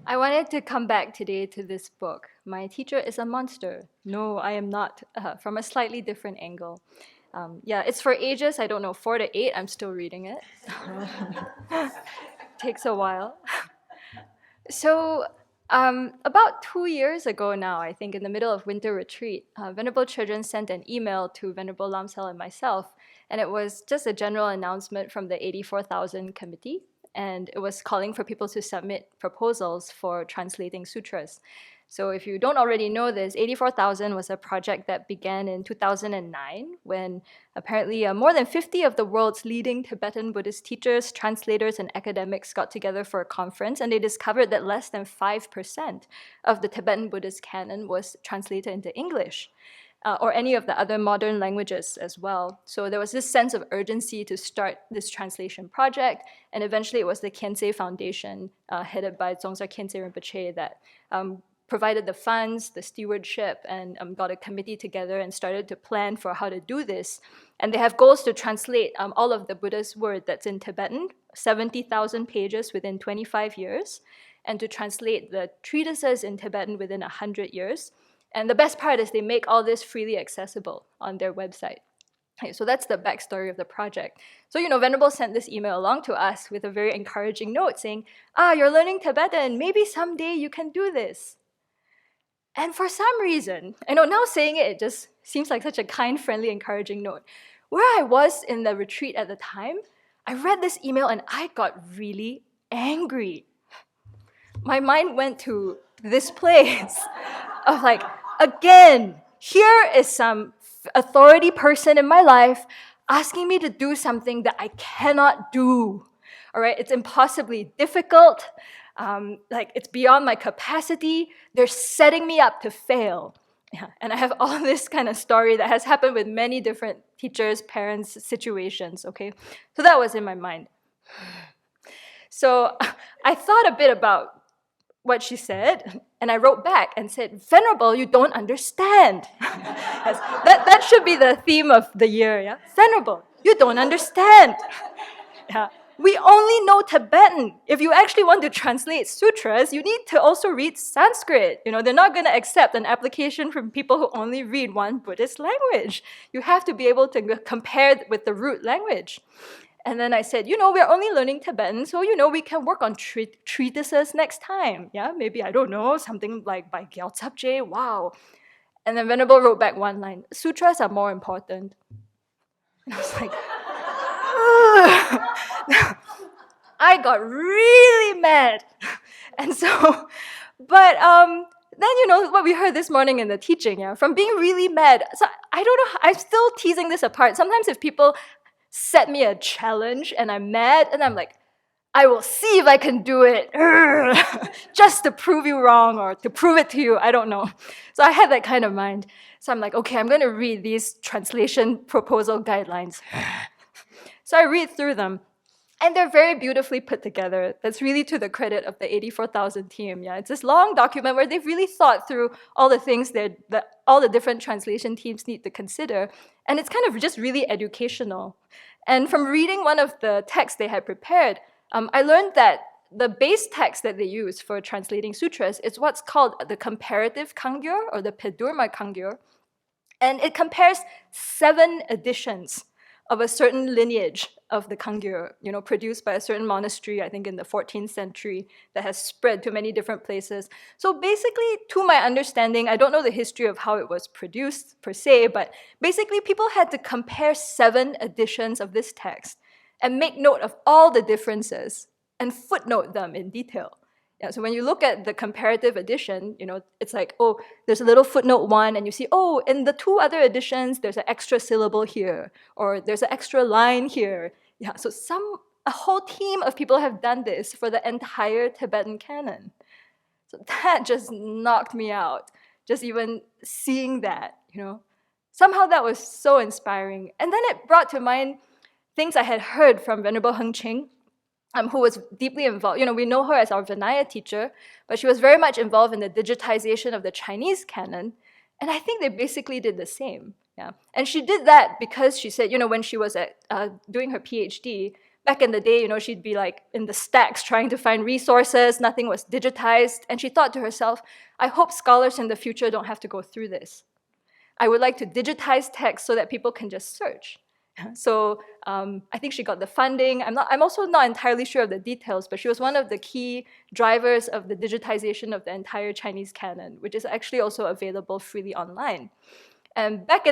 I wanted to come back today to this book. My teacher is a monster. No, I am not, from a slightly different angle. Yeah, it's for ages, I don't know, 4 to 8. I'm still reading it. Takes a while. So, about 2 years ago now, I think, in the middle of winter retreat, Venerable Chodron sent an email to Venerable Lamsal and myself, and it was just a general announcement from the 84,000 committee, and it was calling for people to submit proposals for translating sutras. So if you don't already know this, 84,000 was a project that began in 2009 when apparently more than 50 of the world's leading Tibetan Buddhist teachers, translators, and academics got together for a conference, and they discovered that less than 5% of the Tibetan Buddhist canon was translated into English. Or any of the other modern languages as well. So there was this sense of urgency to start this translation project, and eventually it was the Khyentse Foundation, headed by Dzongzar Khyentse Rinpoche, that provided the funds, the stewardship, and got a committee together and started to plan for how to do this. And they have goals to translate all of the Buddha's word that's in Tibetan, 70,000 pages within 25 years, and to translate the treatises in Tibetan within 100 years. And the best part is they make all this freely accessible on their website. Okay, so that's the backstory of the project. So, Venerable sent this email along to us with a very encouraging note saying, you're learning Tibetan, maybe someday you can do this. And for some reason, I know now saying it, it just seems like such a kind, friendly, encouraging note. Where I was in the retreat at the time, I read this email and I got really angry. My mind went to this place of like, again, here is some authority person in my life asking me to do something that I cannot do. All right, it's impossibly difficult. Like it's beyond my capacity. They're setting me up to fail. Yeah, and I have all this kind of story that has happened with many different teachers, parents, situations, okay? So that was in my mind. So I thought a bit about what she said, and I wrote back and said, Venerable, you don't understand. Yes, that should be the theme of the year, yeah? Venerable, you don't understand. Yeah. We only know Tibetan. If you actually want to translate sutras, you need to also read Sanskrit. They're not going to accept an application from people who only read one Buddhist language. You have to be able to compare with the root language. And then I said, we're only learning Tibetan, so, we can work on treatises next time. Yeah, maybe, I don't know, something like by Gyal Tsabje, wow. And then Venerable wrote back one line, sutras are more important. And I was like, I got really mad. And so, but then, what we heard this morning in the teaching, yeah, from being really mad. So I don't know, I'm still teasing this apart. Sometimes if people set me a challenge and I'm mad and I'm like, I will see if I can do it, just to prove you wrong or to prove it to you, I don't know. So I had that kind of mind. So I'm like, okay, I'm going to read these translation proposal guidelines. So I read through them, and they're very beautifully put together. That's really to the credit of the 84,000 team. Yeah, it's this long document where they've really thought through all the things that all the different translation teams need to consider, and it's kind of just really educational. And from reading one of the texts they had prepared, I learned that the base text that they use for translating sutras is what's called the comparative kangyur, or the Pedurma kangyur, and it compares 7 editions of a certain lineage of the kangyur, produced by a certain monastery, I think in the 14th century, that has spread to many different places. So basically, to my understanding, I don't know the history of how it was produced per se, but basically people had to compare 7 editions of this text and make note of all the differences and footnote them in detail. Yeah, so when you look at the comparative edition, it's like, oh, there's a little footnote 1, and you see, oh, in the 2 other editions, there's an extra syllable here, or there's an extra line here. Yeah, so a whole team of people have done this for the entire Tibetan canon. So that just knocked me out, just even seeing that, Somehow that was so inspiring. And then it brought to mind things I had heard from Venerable Heng Ching, who was deeply involved. We know her as our Vinaya teacher, but she was very much involved in the digitization of the Chinese canon. And I think they basically did the same. Yeah. And she did that because she said, when she was doing her PhD, back in the day, she'd be like in the stacks trying to find resources, nothing was digitized, and she thought to herself, I hope scholars in the future don't have to go through this. I would like to digitize text so that people can just search. So I think she got the funding. I'm also not entirely sure of the details, but she was one of the key drivers of the digitization of the entire Chinese canon, which is actually also available freely online. And back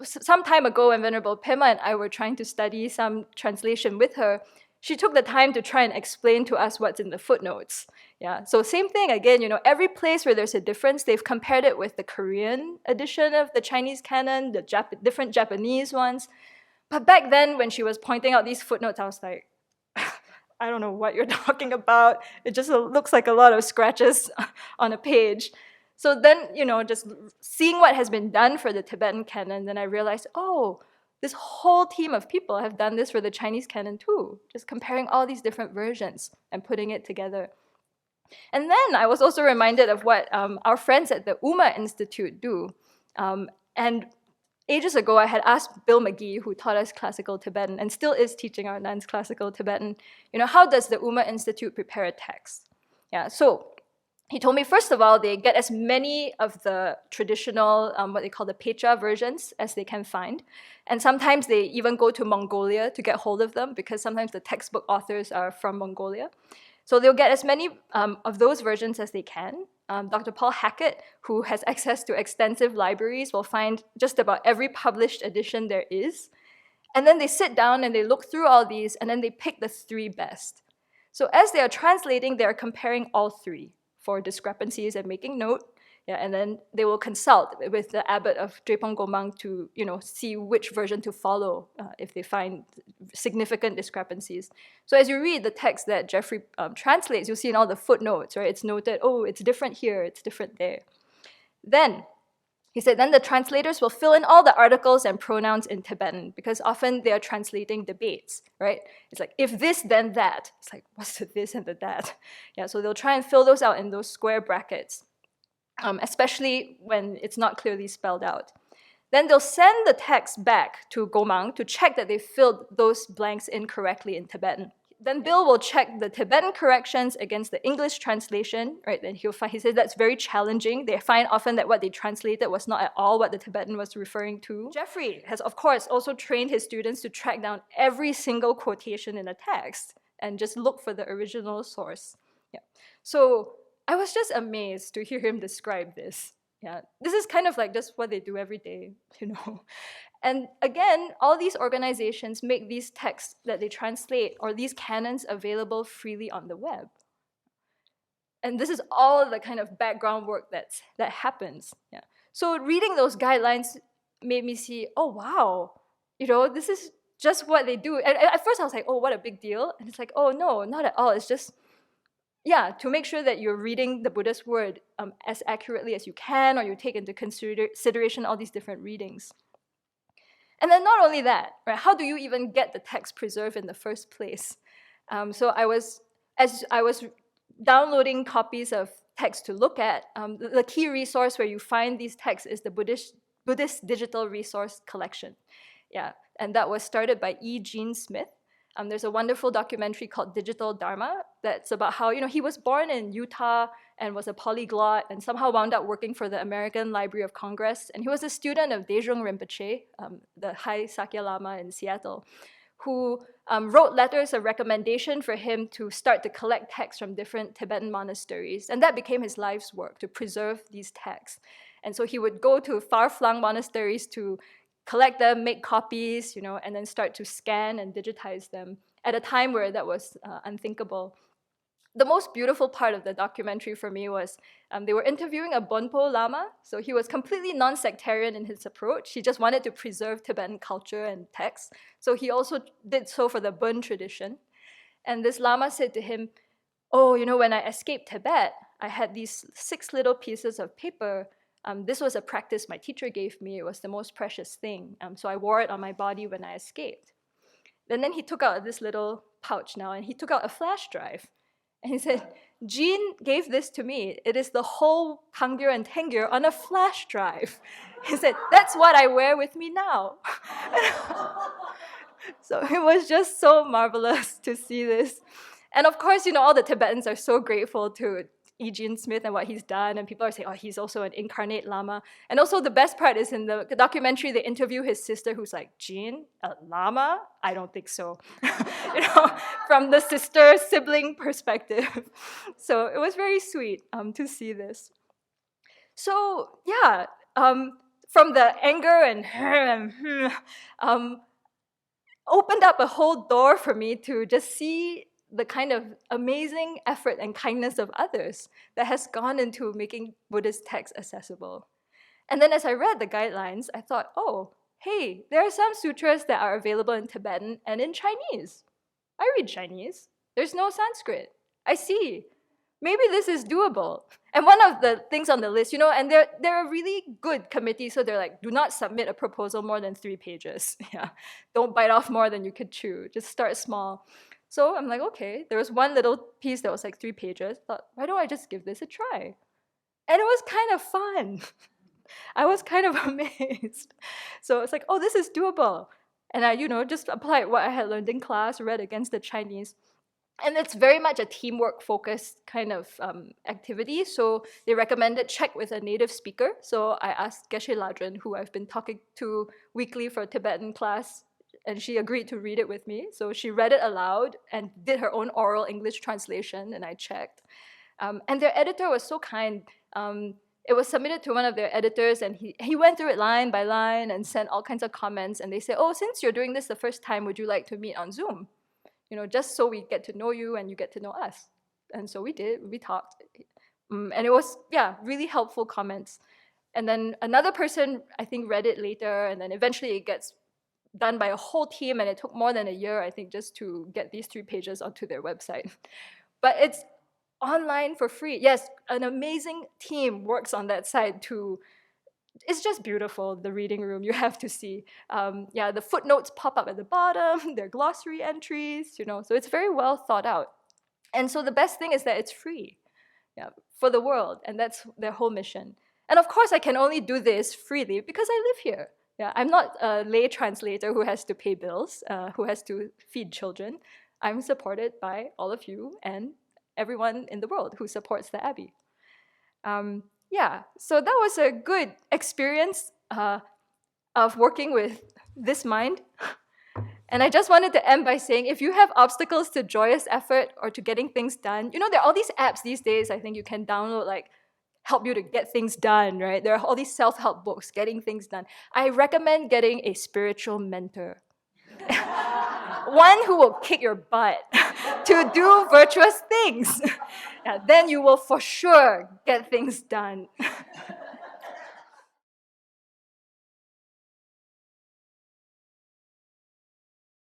some time ago, when Venerable Pema and I were trying to study some translation with her, she took the time to try and explain to us what's in the footnotes. Yeah, so same thing again, every place where there's a difference, they've compared it with the Korean edition of the Chinese canon, the different Japanese ones. But back then, when she was pointing out these footnotes, I was like, I don't know what you're talking about. It just looks like a lot of scratches on a page. So then, just seeing what has been done for the Tibetan canon, then I realized, oh, this whole team of people have done this for the Chinese canon too, just comparing all these different versions and putting it together. And then I was also reminded of what our friends at the Uma Institute do. And ages ago, I had asked Bill McGee, who taught us classical Tibetan and still is teaching our nuns classical Tibetan, how does the Uma Institute prepare a text? Yeah, so he told me, first of all, they get as many of the traditional, what they call the Pecha versions as they can find. And sometimes they even go to Mongolia to get hold of them because sometimes the textbook authors are from Mongolia. So they'll get as many of those versions as they can. Dr. Paul Hackett, who has access to extensive libraries, will find just about every published edition there is. And then they sit down and they look through all these, and then they pick the 3 best. So as they are translating, they are comparing all 3 for discrepancies and making note. Yeah, and then they will consult with the abbot of Drepung Gomang to, see which version to follow if they find significant discrepancies. So as you read the text that Jeffrey translates, you'll see in all the footnotes, right? It's noted, oh, it's different here, it's different there. Then, he said, then the translators will fill in all the articles and pronouns in Tibetan because often they are translating debates, right? It's like, if this, then that. It's like, what's the this and the that? Yeah, so they'll try and fill those out in those square brackets. Especially when it's not clearly spelled out. Then they'll send the text back to Gomang to check that they filled those blanks in correctly in Tibetan. Then Bill will check the Tibetan corrections against the English translation, right? Then he says that's very challenging. They find often that what they translated was not at all what the Tibetan was referring to. Jeffrey has, of course, also trained his students to track down every single quotation in a text and just look for the original source. Yeah. So I was just amazed to hear him describe this. Yeah, this is kind of like just what they do every day, And again, all these organizations make these texts that they translate or these canons available freely on the web. And this is all the kind of background work that happens. Yeah. So reading those guidelines made me see, oh wow, this is just what they do. And at first I was like, oh, what a big deal. And it's like, oh no, not at all. It's just, to make sure that you're reading the Buddha's word as accurately as you can, or you take into consideration all these different readings. And then not only that, right? How do you even get the text preserved in the first place? So as I was downloading copies of text to look at, the key resource where you find these texts is the Buddhist Digital Resource Collection. Yeah, and that was started by E. Gene Smith. There's a wonderful documentary called Digital Dharma that's about how, he was born in Utah and was a polyglot and somehow wound up working for the American Library of Congress. And he was a student of Dejung Rinpoche, the High Sakya Lama in Seattle, who wrote letters of recommendation for him to start to collect texts from different Tibetan monasteries. And that became his life's work, to preserve these texts. And so he would go to far-flung monasteries to collect them, make copies, and then start to scan and digitize them at a time where that was unthinkable. The most beautiful part of the documentary for me was they were interviewing a Bonpo Lama, so he was completely non-sectarian in his approach. He just wanted to preserve Tibetan culture and texts, so he also did so for the Bön tradition. And this Lama said to him, oh, when I escaped Tibet, I had these 6 little pieces of paper. This was a practice my teacher gave me. It was the most precious thing. So I wore it on my body when I escaped. And then he took out this little pouch now, and he took out a flash drive. And he said, Jean gave this to me. It is the whole Tangyur and Tengyur on a flash drive. He said, that's what I wear with me now. So it was just so marvelous to see this. And of course, all the Tibetans are so grateful to E. Jean Smith and what he's done, and people are saying, oh, he's also an incarnate Lama. And also the best part is in the documentary, they interview his sister who's like, Jean, a Lama? I don't think so. From the sister sibling perspective. So it was very sweet to see this. So yeah, from the anger and opened up a whole door for me to just see the kind of amazing effort and kindness of others that has gone into making Buddhist texts accessible. And then as I read the guidelines, I thought, oh, hey, there are some sutras that are available in Tibetan and in Chinese. I read Chinese. There's no Sanskrit. I see. Maybe this is doable. And one of the things on the list, and they're a really good committee, so they're like, do not submit a proposal more than 3 pages. Yeah, don't bite off more than you could chew. Just start small. So I'm like, okay, there was one little piece that was like 3 pages. Thought, why don't I just give this a try? And it was kind of fun. I was kind of amazed. So it's like, oh, this is doable. And I, just applied what I had learned in class, read against the Chinese. And it's very much a teamwork-focused kind of activity. So they recommended check with a native speaker. So I asked Geshe Ladran, who I've been talking to weekly for Tibetan class, and she agreed to read it with me. So she read it aloud and did her own oral English translation, and I checked. And their editor was so kind. It was submitted to one of their editors, and he went through it line by line and sent all kinds of comments. And they said, oh, since you're doing this the first time, would you like to meet on Zoom? Just so we get to know you and you get to know us. And so we did, we talked. And it was, really helpful comments. And then another person, I think, read it later, and then eventually it gets done by a whole team, and it took more than a year, I think, just to get these 3 pages onto their website. But it's online for free. Yes, an amazing team works on that side too. It's just beautiful, the reading room, you have to see. The footnotes pop up at the bottom, their glossary entries, so it's very well thought out. And so the best thing is that it's free for the world, and that's their whole mission. And of course, I can only do this freely because I live here. I'm not a lay translator who has to pay bills, who has to feed children. I'm supported by all of you and everyone in the world who supports the Abbey. So that was a good experience of working with this mind. And I just wanted to end by saying, if you have obstacles to joyous effort or to getting things done, there are all these apps these days, I think you can download, like, help you to get things done, right? There are all these self-help books, getting things done. I recommend getting a spiritual mentor. One who will kick your butt to do virtuous things. Then you will for sure get things done.